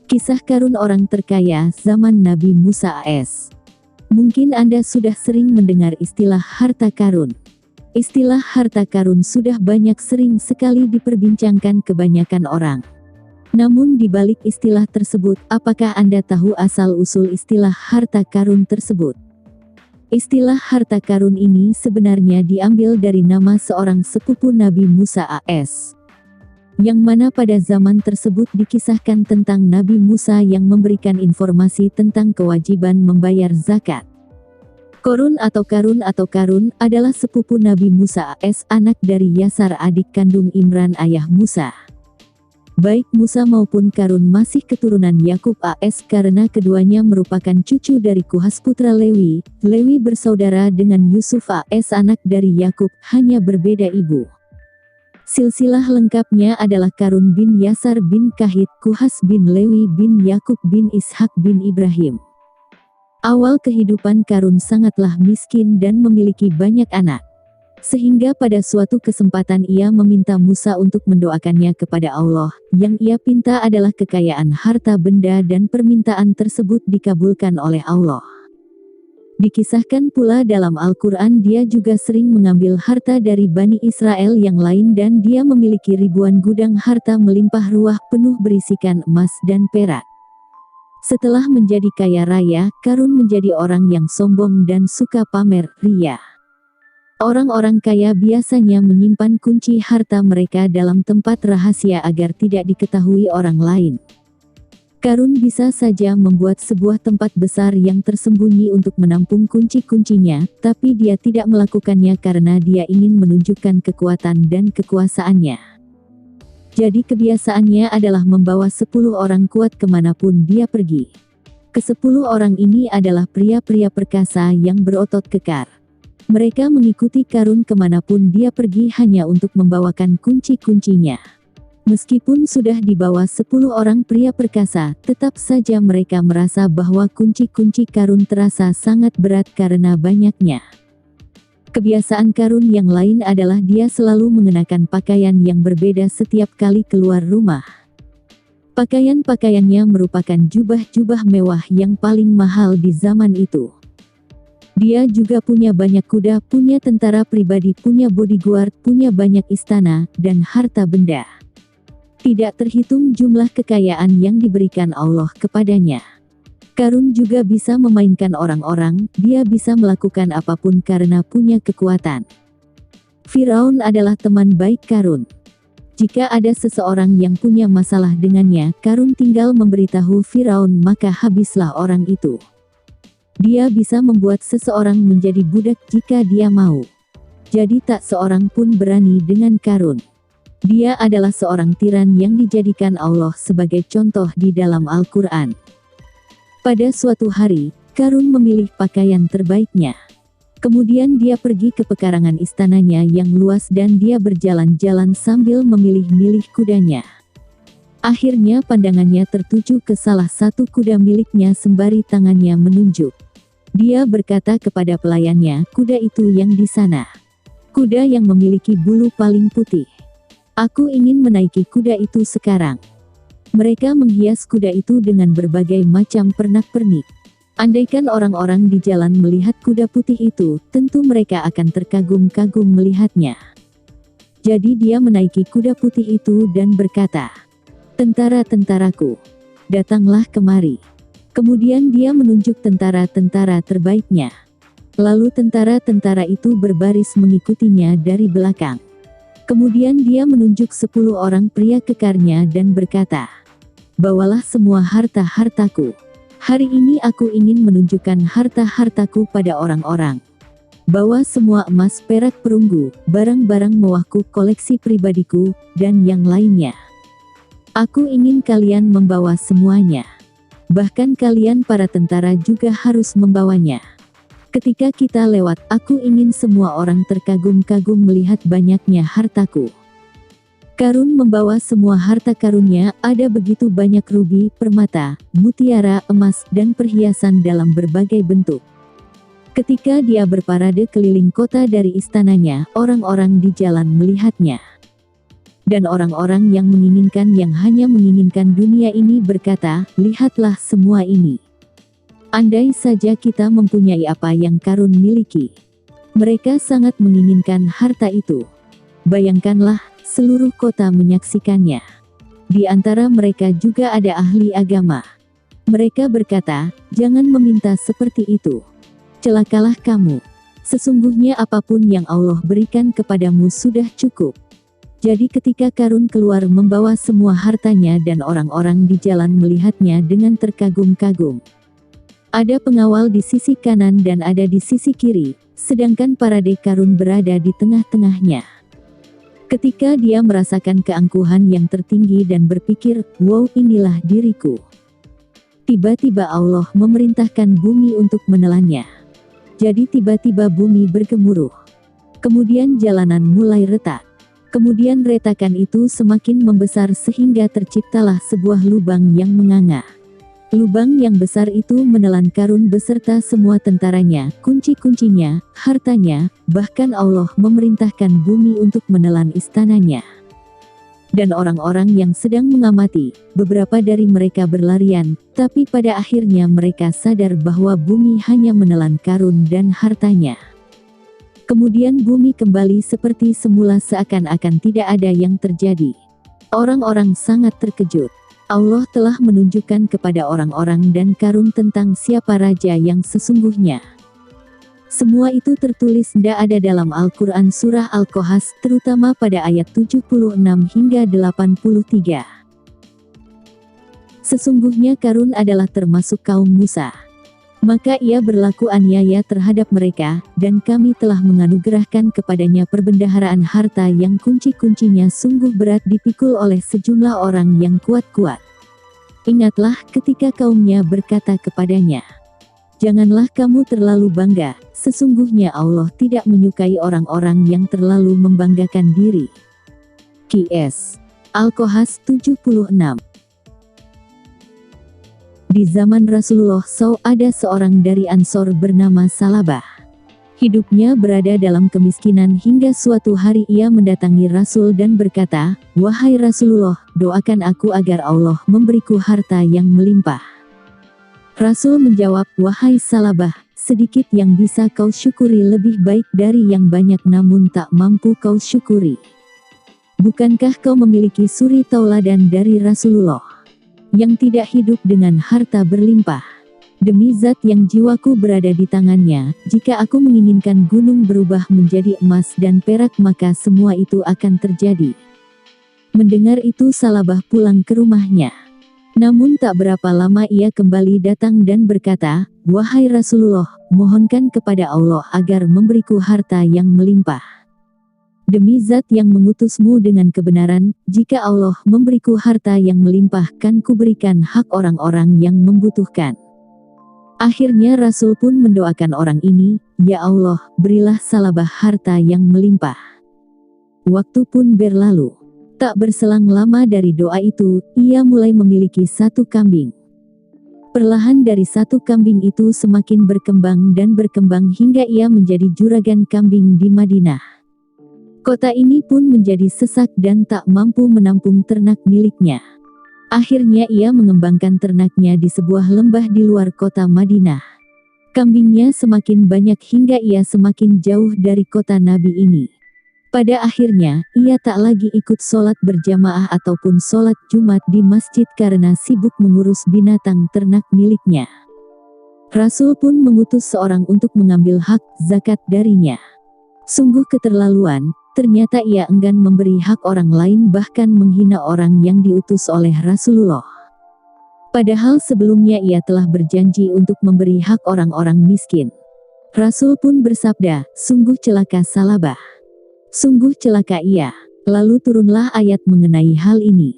Kisah Karun orang terkaya zaman Nabi Musa AS. Mungkin Anda sudah sering mendengar istilah harta karun. Istilah harta karun sudah sering sekali diperbincangkan kebanyakan orang. Namun di balik istilah tersebut, apakah Anda tahu asal-usul istilah harta karun tersebut? Istilah harta karun ini sebenarnya diambil dari nama seorang sepupu Nabi Musa AS. Yang mana pada zaman tersebut dikisahkan tentang Nabi Musa yang memberikan informasi tentang kewajiban membayar zakat. Korun atau Karun adalah sepupu Nabi Musa AS, anak dari Yasar, adik kandung Imran ayah Musa. Baik Musa maupun Karun masih keturunan Yakub AS karena keduanya merupakan cucu dari Kuhas putra Lewi. Lewi bersaudara dengan Yusuf AS, anak dari Yakub, hanya berbeda ibu. Silsilah lengkapnya adalah Karun bin Yasar bin Kahit, Kuhas bin Lewi bin Yakub bin Ishak bin Ibrahim. Awal kehidupan Karun sangatlah miskin dan memiliki banyak anak. Sehingga pada suatu kesempatan ia meminta Musa untuk mendoakannya kepada Allah. Yang ia pinta adalah kekayaan harta benda dan permintaan tersebut dikabulkan oleh Allah. Dikisahkan pula dalam Al-Quran dia juga sering mengambil harta dari Bani Israel yang lain dan dia memiliki ribuan gudang harta melimpah ruah penuh berisikan emas dan perak. Setelah menjadi kaya raya, Karun menjadi orang yang sombong dan suka pamer, ria. Orang-orang kaya biasanya menyimpan kunci harta mereka dalam tempat rahasia agar tidak diketahui orang lain. Karun bisa saja membuat sebuah tempat besar yang tersembunyi untuk menampung kunci-kuncinya, tapi dia tidak melakukannya karena dia ingin menunjukkan kekuatan dan kekuasaannya. Jadi kebiasaannya adalah membawa 10 orang kuat kemanapun dia pergi. Ke-10 orang ini adalah pria-pria perkasa yang berotot kekar. Mereka mengikuti Karun kemanapun dia pergi hanya untuk membawakan kunci-kuncinya. Meskipun sudah dibawa 10 orang pria perkasa, tetap saja mereka merasa bahwa kunci-kunci Karun terasa sangat berat karena banyaknya. Kebiasaan Karun yang lain adalah dia selalu mengenakan pakaian yang berbeda setiap kali keluar rumah. Pakaian-pakaiannya merupakan jubah-jubah mewah yang paling mahal di zaman itu. Dia juga punya banyak kuda, punya tentara pribadi, punya bodyguard, punya banyak istana, dan harta benda. Tidak terhitung jumlah kekayaan yang diberikan Allah kepadanya. Karun juga bisa memainkan orang-orang, dia bisa melakukan apapun karena punya kekuatan. Firaun adalah teman baik Karun. Jika ada seseorang yang punya masalah dengannya, Karun tinggal memberitahu Firaun maka habislah orang itu. Dia bisa membuat seseorang menjadi budak jika dia mau. Jadi tak seorang pun berani dengan Karun. Dia adalah seorang tiran yang dijadikan Allah sebagai contoh di dalam Al-Quran. Pada suatu hari, Karun memilih pakaian terbaiknya. Kemudian dia pergi ke pekarangan istananya yang luas dan dia berjalan-jalan sambil memilih-milih kudanya. Akhirnya pandangannya tertuju ke salah satu kuda miliknya sembari tangannya menunjuk. Dia berkata kepada pelayannya, kuda itu yang di sana. Kuda yang memiliki bulu paling putih. Aku ingin menaiki kuda itu sekarang. Mereka menghias kuda itu dengan berbagai macam pernak-pernik. Andaikan orang-orang di jalan melihat kuda putih itu, tentu mereka akan terkagum-kagum melihatnya. Jadi dia menaiki kuda putih itu dan berkata, "Tentara-tentaraku, datanglah kemari." Kemudian dia menunjuk tentara-tentara terbaiknya. Lalu tentara-tentara itu berbaris mengikutinya dari belakang. Kemudian dia menunjuk 10 orang pria kekarnya dan berkata, "Bawalah semua harta-hartaku. Hari ini aku ingin menunjukkan harta-hartaku pada orang-orang. Bawa semua emas, perak, perunggu, barang-barang mewahku, koleksi pribadiku, dan yang lainnya. Aku ingin kalian membawa semuanya. Bahkan kalian para tentara juga harus membawanya. Ketika kita lewat, aku ingin semua orang terkagum-kagum melihat banyaknya hartaku." Karun membawa semua harta karunnya, ada begitu banyak rubi, permata, mutiara, emas, dan perhiasan dalam berbagai bentuk. Ketika dia berparade keliling kota dari istananya, orang-orang di jalan melihatnya. Dan orang-orang yang hanya menginginkan dunia ini berkata, lihatlah semua ini. Andai saja kita mempunyai apa yang Karun miliki. Mereka sangat menginginkan harta itu. Bayangkanlah, seluruh kota menyaksikannya. Di antara mereka juga ada ahli agama. Mereka berkata, jangan meminta seperti itu. Celakalah kamu. Sesungguhnya apapun yang Allah berikan kepadamu sudah cukup. Jadi ketika Karun keluar membawa semua hartanya dan orang-orang di jalan melihatnya dengan terkagum-kagum. Ada pengawal di sisi kanan dan ada di sisi kiri, sedangkan parade Karun berada di tengah-tengahnya. Ketika dia merasakan keangkuhan yang tertinggi dan berpikir, wow, inilah diriku. Tiba-tiba Allah memerintahkan bumi untuk menelannya. Jadi tiba-tiba bumi bergemuruh. Kemudian jalanan mulai retak. Kemudian retakan itu semakin membesar sehingga terciptalah sebuah lubang yang menganga. Lubang yang besar itu menelan Karun beserta semua tentaranya, kunci-kuncinya, hartanya, bahkan Allah memerintahkan bumi untuk menelan istananya. Dan orang-orang yang sedang mengamati, beberapa dari mereka berlarian, tapi pada akhirnya mereka sadar bahwa bumi hanya menelan Karun dan hartanya. Kemudian bumi kembali seperti semula seakan-akan tidak ada yang terjadi. Orang-orang sangat terkejut. Allah telah menunjukkan kepada orang-orang dan Karun tentang siapa raja yang sesungguhnya. Semua itu tertulis ada dalam Al-Quran Surah Al-Qasas, terutama pada ayat 76 hingga 83. Sesungguhnya Karun adalah termasuk kaum Musa. Maka ia berlaku aniaya terhadap mereka, dan kami telah menganugerahkan kepadanya perbendaharaan harta yang kunci-kuncinya sungguh berat dipikul oleh sejumlah orang yang kuat-kuat. Ingatlah ketika kaumnya berkata kepadanya, janganlah kamu terlalu bangga, sesungguhnya Allah tidak menyukai orang-orang yang terlalu membanggakan diri. Qs. Al-Qasas 76. Di zaman Rasulullah SAW ada seorang dari Ansor bernama Salabah. Hidupnya berada dalam kemiskinan hingga suatu hari ia mendatangi Rasul dan berkata, wahai Rasulullah, doakan aku agar Allah memberiku harta yang melimpah. Rasul menjawab, wahai Salabah, sedikit yang bisa kau syukuri lebih baik dari yang banyak namun tak mampu kau syukuri. Bukankah kau memiliki suri tauladan dari Rasulullah yang tidak hidup dengan harta berlimpah? Demi zat yang jiwaku berada di tangannya, jika aku menginginkan gunung berubah menjadi emas dan perak maka semua itu akan terjadi. Mendengar itu Salabah pulang ke rumahnya. Namun tak berapa lama ia kembali datang dan berkata, wahai Rasulullah, mohonkan kepada Allah agar memberiku harta yang melimpah. Demi zat yang mengutusmu dengan kebenaran, jika Allah memberiku harta yang melimpah kan kuberikan hak orang-orang yang membutuhkan. Akhirnya Rasul pun mendoakan orang ini, ya Allah, berilah Salabah harta yang melimpah. Waktu pun berlalu. Tak berselang lama dari doa itu, ia mulai memiliki satu kambing. Perlahan dari satu kambing itu semakin berkembang dan berkembang hingga ia menjadi juragan kambing di Madinah. Kota ini pun menjadi sesak dan tak mampu menampung ternak miliknya. Akhirnya ia mengembangkan ternaknya di sebuah lembah di luar kota Madinah. Kambingnya semakin banyak hingga ia semakin jauh dari kota Nabi ini. Pada akhirnya, ia tak lagi ikut sholat berjamaah ataupun sholat Jumat di masjid karena sibuk mengurus binatang ternak miliknya. Rasul pun mengutus seorang untuk mengambil hak zakat darinya. Sungguh keterlaluan. Ternyata ia enggan memberi hak orang lain bahkan menghina orang yang diutus oleh Rasulullah. Padahal sebelumnya ia telah berjanji untuk memberi hak orang-orang miskin. Rasul pun bersabda, sungguh celaka Salabah. Sungguh celaka ia. Lalu turunlah ayat mengenai hal ini.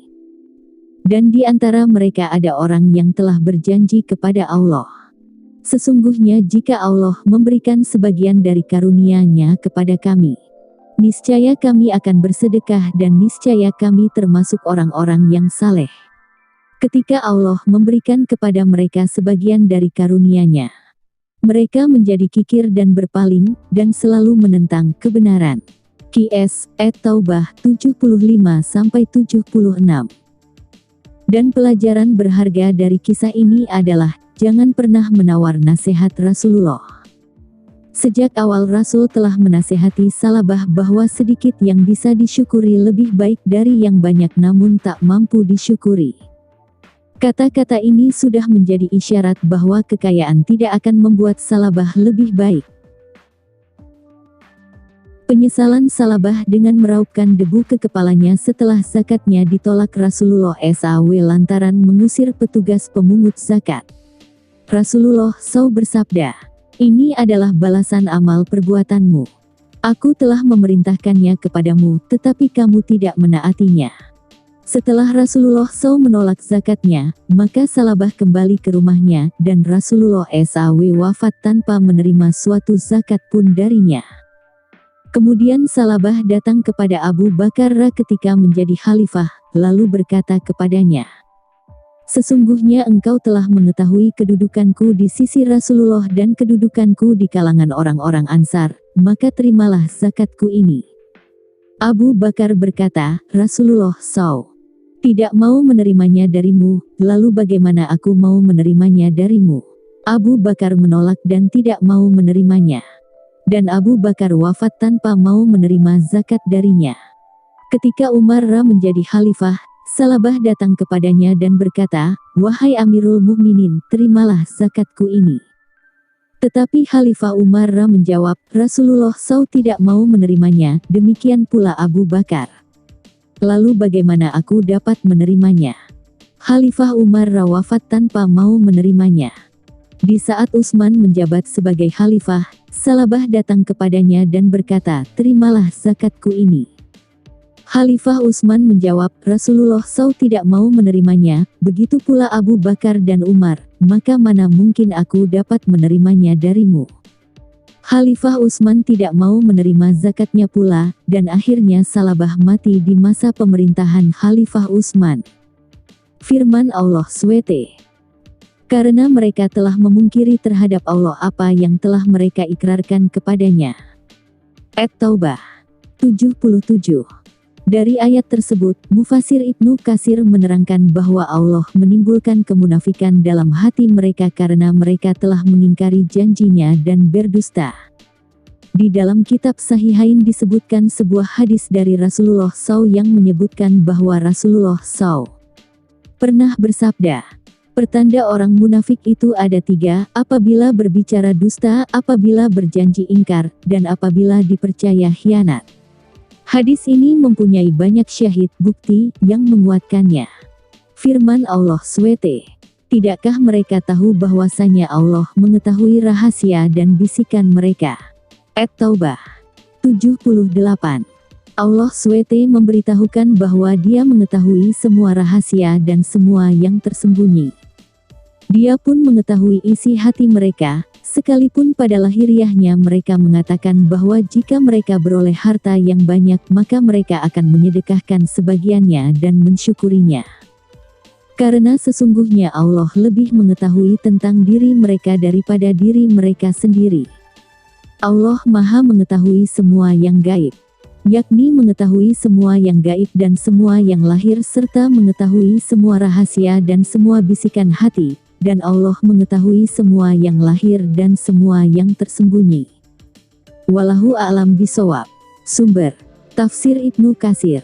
Dan di antara mereka ada orang yang telah berjanji kepada Allah. Sesungguhnya jika Allah memberikan sebagian dari karunia-Nya kepada kami, niscaya kami akan bersedekah dan niscaya kami termasuk orang-orang yang saleh. Ketika Allah memberikan kepada mereka sebagian dari karunia-Nya, mereka menjadi kikir dan berpaling, dan selalu menentang kebenaran. Qs. At-Taubah 75-76. Dan pelajaran berharga dari kisah ini adalah, jangan pernah menawar nasihat Rasulullah. Sejak awal Rasul telah menasihati Salabah bahwa sedikit yang bisa disyukuri lebih baik dari yang banyak namun tak mampu disyukuri. Kata-kata ini sudah menjadi isyarat bahwa kekayaan tidak akan membuat Salabah lebih baik. Penyesalan Salabah dengan meraupkan debu ke kepalanya setelah zakatnya ditolak Rasulullah SAW lantaran mengusir petugas pemungut zakat. Rasulullah SAW bersabda, "Ini adalah balasan amal perbuatanmu. Aku telah memerintahkannya kepadamu, tetapi kamu tidak menaatinya." Setelah Rasulullah SAW menolak zakatnya, maka Salabah kembali ke rumahnya, dan Rasulullah SAW wafat tanpa menerima suatu zakat pun darinya. Kemudian Salabah datang kepada Abu Bakar ketika menjadi khalifah, lalu berkata kepadanya, "Sesungguhnya engkau telah mengetahui kedudukanku di sisi Rasulullah dan kedudukanku di kalangan orang-orang Ansar, maka terimalah zakatku ini." Abu Bakar berkata, "Rasulullah SAW tidak mau menerimanya darimu, lalu bagaimana aku mau menerimanya darimu?" Abu Bakar menolak dan tidak mau menerimanya. Dan Abu Bakar wafat tanpa mau menerima zakat darinya. Ketika Umar menjadi khalifah, Salabah datang kepadanya dan berkata, "Wahai Amirul Mukminin, terimalah zakatku ini." Tetapi Khalifah Umar menjawab, "Rasulullah SAW tidak mau menerimanya, demikian pula Abu Bakar. Lalu bagaimana aku dapat menerimanya?" Khalifah Umar wafat tanpa mau menerimanya. Di saat Utsman menjabat sebagai khalifah, Salabah datang kepadanya dan berkata, "Terimalah zakatku ini." Khalifah Utsman menjawab, "Rasulullah SAW tidak mau menerimanya, begitu pula Abu Bakar dan Umar, maka mana mungkin aku dapat menerimanya darimu?" Khalifah Utsman tidak mau menerima zakatnya pula, dan akhirnya Salabah mati di masa pemerintahan Khalifah Utsman. Firman Allah SWT, "Karena mereka telah memungkiri terhadap Allah apa yang telah mereka ikrarkan kepadanya." At-Taubah 77. Dari ayat tersebut, Mufasir Ibnu Katsir menerangkan bahwa Allah menimbulkan kemunafikan dalam hati mereka karena mereka telah mengingkari janjinya dan berdusta. Di dalam kitab Sahihain disebutkan sebuah hadis dari Rasulullah SAW yang menyebutkan bahwa Rasulullah SAW pernah bersabda, "Pertanda orang munafik itu ada 3, apabila berbicara dusta, apabila berjanji ingkar, dan apabila dipercaya khianat." Hadis ini mempunyai banyak syahid bukti yang menguatkannya. Firman Allah SWT, "Tidakkah mereka tahu bahwasanya Allah mengetahui rahasia dan bisikan mereka?" At-Taubah 78. Allah SWT memberitahukan bahwa Dia mengetahui semua rahasia dan semua yang tersembunyi. Dia pun mengetahui isi hati mereka, sekalipun pada lahiriahnya mereka mengatakan bahwa jika mereka beroleh harta yang banyak maka mereka akan menyedekahkan sebagiannya dan mensyukurinya. Karena sesungguhnya Allah lebih mengetahui tentang diri mereka daripada diri mereka sendiri. Allah Maha mengetahui semua yang gaib, yakni mengetahui semua yang gaib dan semua yang lahir serta mengetahui semua rahasia dan semua bisikan hati. Dan Allah mengetahui semua yang lahir dan semua yang tersembunyi. Wallahu a'lam bishawab. Sumber: Tafsir Ibnu Katsir.